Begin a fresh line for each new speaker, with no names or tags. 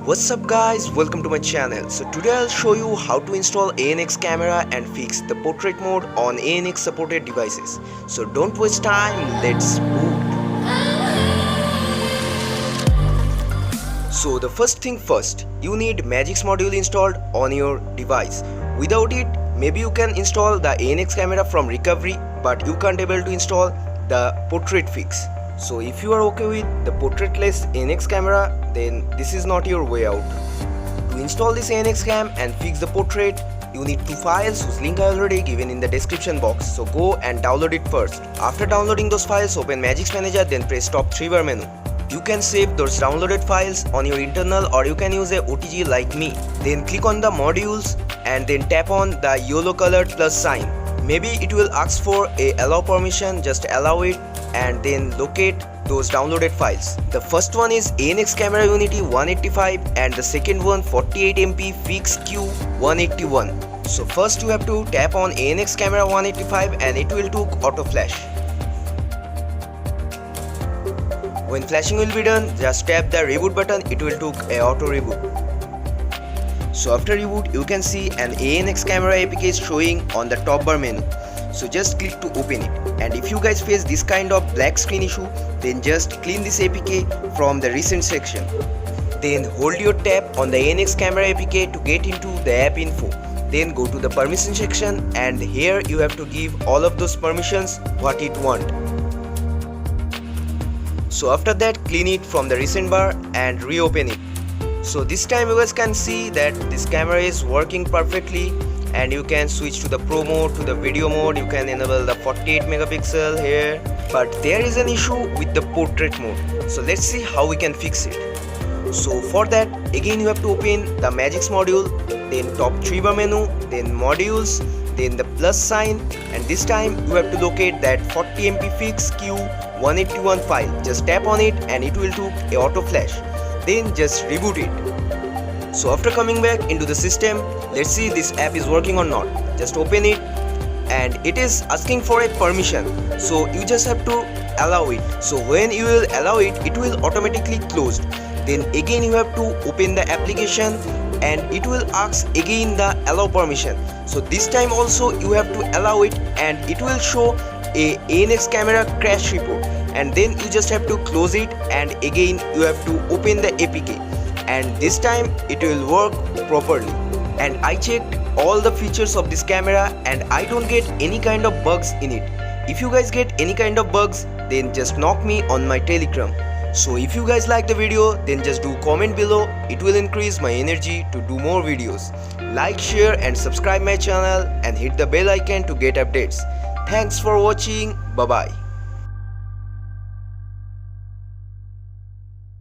What's up guys, welcome to my channel. So today I'll show you how to install ANX camera and fix the portrait mode on ANX supported devices. So don't waste time, let's boot. So the first thing first, you need Magix module installed on your device. Without it, maybe you can install the ANX camera from recovery, but you can't able to install the portrait fix. So if you are okay with the portraitless ANX camera, then this is not your way out. To install this ANX cam and fix the portrait, you need two files whose link I already given in the description box. So go and download it first. After downloading those files, open Magix Manager, then press top 3 bar menu. You can save those downloaded files on your internal, or you can use a OTG like me. Then click on the modules and then tap on the yellow colored plus sign. Maybe it will ask for a allow permission, just allow it and then locate those downloaded files. The first one is ANXcamera185 and the second one 48MP fix Q181. So first you have to tap on ANXcamera185 and it will took auto flash. When flashing will be done, just tap the reboot button, it will took a auto reboot. So after reboot, you can see an ANX camera APK is showing on the top bar menu. So just click to open it. And if you guys face this kind of black screen issue, then just clean this APK from the recent section. Then hold your tab on the ANX camera APK to get into the app info. Then go to the permission section and here you have to give all of those permissions what it want. So after that, clean it from the recent bar and reopen it. So this time you guys can see that this camera is working perfectly, and you can switch to the pro mode, to the video mode. You can enable the 48 megapixel here, but there is an issue with the portrait mode. So let's see how we can fix it. So for that, again you have to open the Magix module, then top 3 bar menu, then modules, then the plus sign, and this time you have to locate that 40MP fix Q181 file. Just tap on it and it will do a auto flash. Then just reboot it. So after coming back into the system, let's see this app is working or not. Just open it and it is asking for a permission. So you just have to allow it. So when you will allow it, it will automatically close. Then again you have to open the application and it will ask again the allow permission. So this time also you have to allow it and it will show a ANX camera crash report. And then you just have to close it and again you have to open the APK, and this time it will work properly. And I checked all the features of this camera and I don't get any kind of bugs in it. If you guys get any kind of bugs, then just knock me on my Telegram. So if you guys like the video, then just do comment below. It will increase my energy to do more videos. Like, share and subscribe my channel and hit the bell icon to get updates. Thanks for watching. Bye bye.